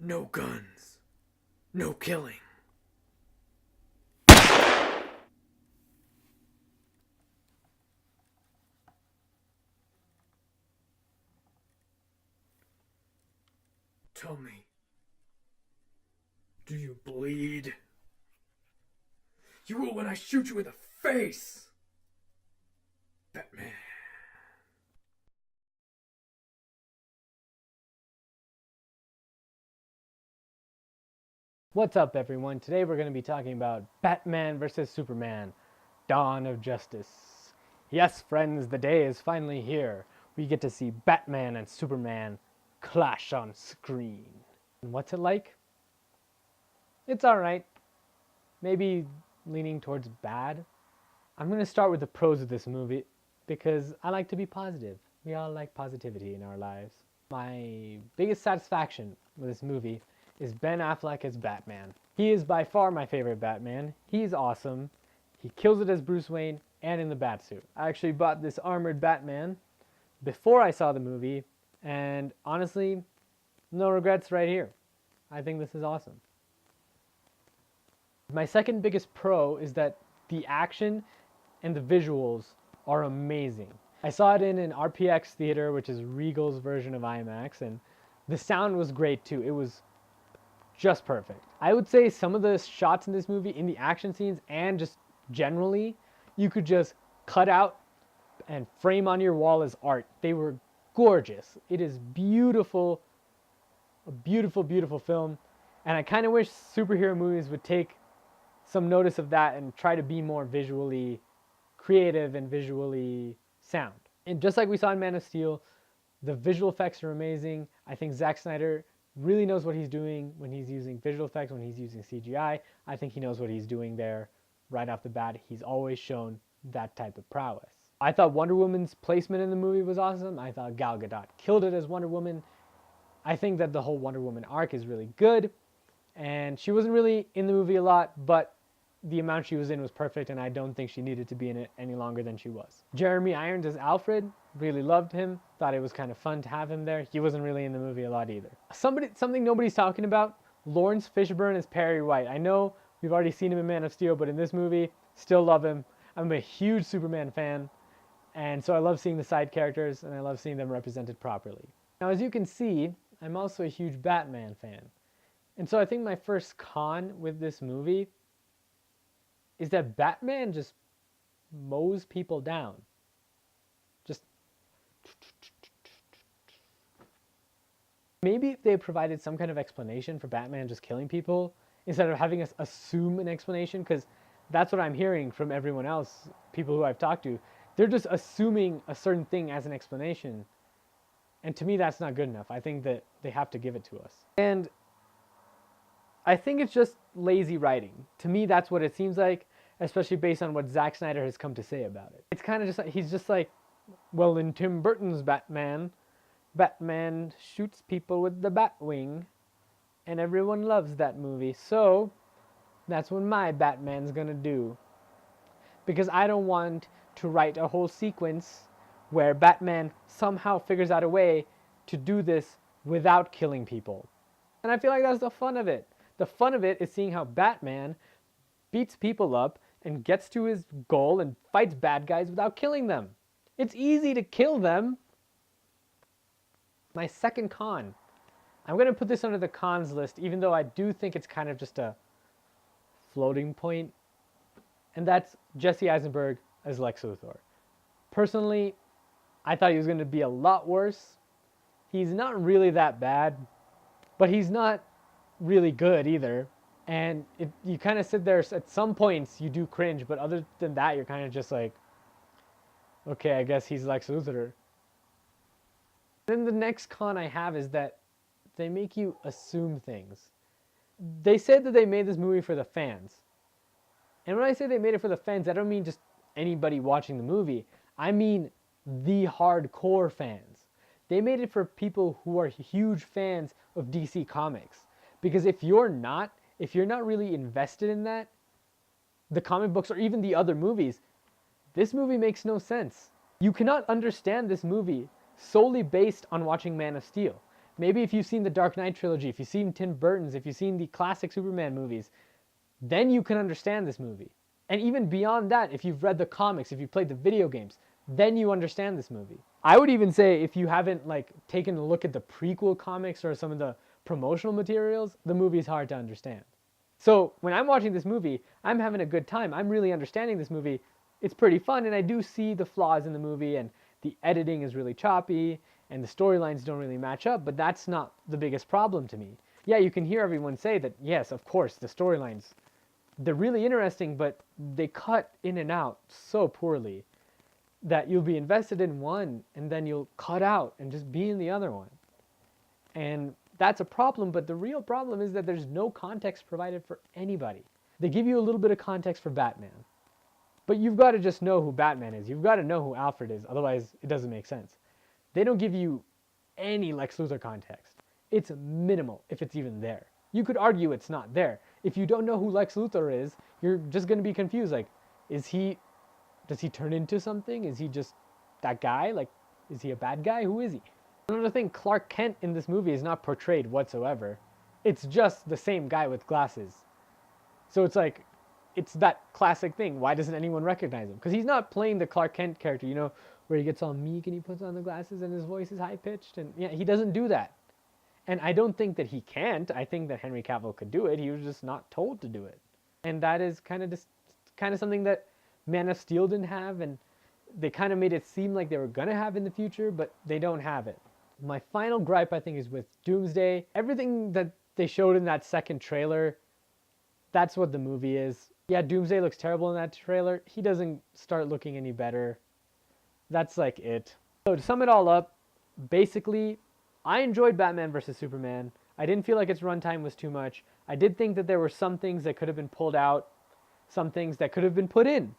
No guns. No killing. Tell me, do you bleed? You will when I shoot you in the face! Batman. What's up, everyone? Today we're going to be talking about Batman vs. Superman, Dawn of Justice. Yes, friends, the day is finally here. We get to see Batman and Superman clash on screen. And what's it like? It's alright. Maybe leaning towards bad. I'm going to start with the pros of this movie because I like to be positive. We all like positivity in our lives. My biggest satisfaction with this movie is Ben Affleck as Batman. He is by far my favorite Batman. He's awesome. He kills it as Bruce Wayne and in the Batsuit. I actually bought this armored Batman before I saw the movie, and honestly, no regrets right here. I think this is awesome. My second biggest pro is that the action and the visuals are amazing. I saw it in an RPX theater, which is Regal's version of IMAX, and the sound was great too. It was just perfect. I would say some of the shots in this movie, in the action scenes and just generally, you could just cut out and frame on your wall as art. They were gorgeous. It is beautiful, a beautiful, beautiful film. And I kind of wish superhero movies would take some notice of that and try to be more visually creative and visually sound. And just like we saw in Man of Steel, the visual effects are amazing. I think Zack Snyder really knows what he's doing when he's using visual effects, when he's using CGI. I think he knows what he's doing there right off the bat. He's always shown that type of prowess. I thought Wonder Woman's placement in the movie was awesome. I thought Gal Gadot killed it as Wonder Woman. I think that the whole Wonder Woman arc is really good. And she wasn't really in the movie a lot, but the amount she was in was perfect, and I don't think she needed to be in it any longer than she was. Jeremy Irons as Alfred, really loved him. Thought it was kind of fun to have him there. He wasn't really in the movie a lot either. Something nobody's talking about, Lawrence Fishburne as Perry White. I know we've already seen him in Man of Steel, but in this movie, still love him. I'm a huge Superman fan, and so I love seeing the side characters, and I love seeing them represented properly. Now, as you can see, I'm also a huge Batman fan. And so I think my first con with this movie is that Batman just mows people down. Just maybe if they provided some kind of explanation for Batman just killing people instead of having us assume an explanation, because that's what I'm hearing from everyone else, people who I've talked to. They're just assuming a certain thing as an explanation. And to me, that's not good enough. I think that they have to give it to us. And I think it's just lazy writing. To me, that's what it seems like, especially based on what Zack Snyder has come to say about it. It's kind of just like, he's just like, well, in Tim Burton's Batman, Batman shoots people with the Batwing, and everyone loves that movie. So that's what my Batman's gonna do. Because I don't want to write a whole sequence where Batman somehow figures out a way to do this without killing people. And I feel like that's the fun of it. The fun of it is seeing how Batman beats people up and gets to his goal and fights bad guys without killing them. It's easy to kill them. My second con. I'm going to put this under the cons list, even though I do think it's kind of just a floating point. And that's Jesse Eisenberg as Lex Luthor. Personally, I thought he was going to be a lot worse. He's not really that bad, but he's not really good either. And you kind of sit there, at some points you do cringe, but other than that, you're kind of just like, okay, I guess he's Lex Luthor. Then the next con I have is that they make you assume things. They said that they made this movie for the fans. And when I say they made it for the fans, I don't mean just anybody watching the movie. I mean the hardcore fans. They made it for people who are huge fans of DC Comics. Because if you're not really invested in that, the comic books or even the other movies, this movie makes no sense. You cannot understand this movie solely based on watching Man of Steel. Maybe if you've seen the Dark Knight trilogy, if you've seen Tim Burton's, if you've seen the classic Superman movies, then you can understand this movie. And even beyond that, if you've read the comics, if you've played the video games, then you understand this movie. I would even say if you haven't like taken a look at the prequel comics or some of the promotional materials, the movie is hard to understand. So when I'm watching this movie, I'm having a good time. I'm really understanding this movie. It's pretty fun, and I do see the flaws in the movie, and the editing is really choppy, and the storylines don't really match up, but that's not the biggest problem to me. Yeah, you can hear everyone say that, yes, of course, the storylines, they're really interesting, but they cut in and out so poorly that you'll be invested in one, and then you'll cut out and just be in the other one. And that's a problem, but the real problem is that there's no context provided for anybody. They give you a little bit of context for Batman, but you've got to just know who Batman is. You've got to know who Alfred is, otherwise it doesn't make sense. They don't give you any Lex Luthor context. It's minimal, if it's even there. You could argue it's not there. If you don't know who Lex Luthor is, you're just going to be confused. Like, does he turn into something? Is he just that guy? Like, is he a bad guy? Who is he? Another thing, Clark Kent in this movie is not portrayed whatsoever. It's just the same guy with glasses. So it's like, it's that classic thing. Why doesn't anyone recognize him? Because he's not playing the Clark Kent character, you know, where he gets all meek and he puts on the glasses and his voice is high-pitched. And yeah, he doesn't do that. And I don't think that he can't. I think that Henry Cavill could do it. He was just not told to do it. And that is kind of something that Man of Steel didn't have, and they kind of made it seem like they were going to have in the future, but they don't have it. My final gripe, I think, is with Doomsday. Everything that they showed in that second trailer, that's what the movie is. Yeah, Doomsday looks terrible in that trailer. He doesn't start looking any better. That's like it. So to sum it all up, basically, I enjoyed Batman vs. Superman. I didn't feel like its runtime was too much. I did think that there were some things that could have been pulled out, some things that could have been put in.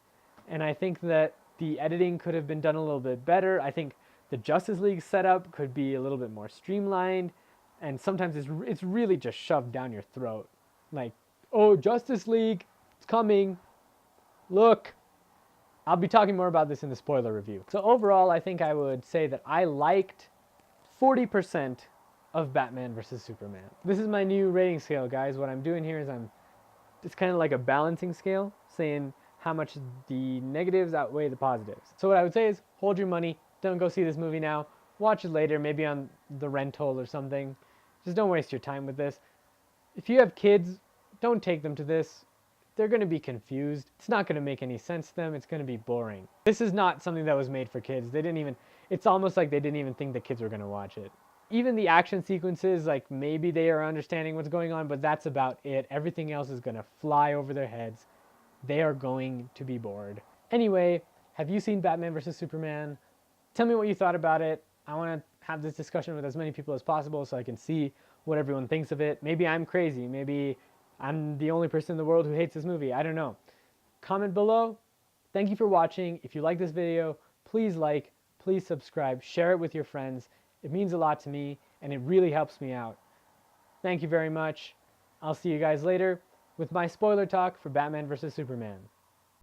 And I think that the editing could have been done a little bit better. I think the Justice League setup could be a little bit more streamlined. And sometimes it's really just shoved down your throat. Like, oh, Justice League, it's coming. Look. I'll be talking more about this in the spoiler review. So overall, I think I would say that I liked 40% of Batman vs. Superman. This is my new rating scale, guys. What I'm doing here is it's kind of like a balancing scale, saying how much the negatives outweigh the positives. So what I would say is hold your money. Don't go see this movie now. Watch it later, maybe on the rental or something. Just don't waste your time with this. If you have kids, don't take them to this. They're going to be confused. It's not going to make any sense to them. It's going to be boring. This is not something that was made for kids. It's almost like they didn't even think the kids were going to watch it. Even the action sequences, like maybe they are understanding what's going on, but that's about it. Everything else is going to fly over their heads. They are going to be bored. Anyway, have you seen Batman vs. Superman? Tell me what you thought about it. I want to have this discussion with as many people as possible so I can see what everyone thinks of it. Maybe I'm crazy. Maybe I'm the only person in the world who hates this movie. I don't know. Comment below. Thank you for watching. If you like this video, please like, please subscribe, share it with your friends. It means a lot to me, and it really helps me out. Thank you very much. I'll see you guys later with my spoiler talk for Batman vs. Superman.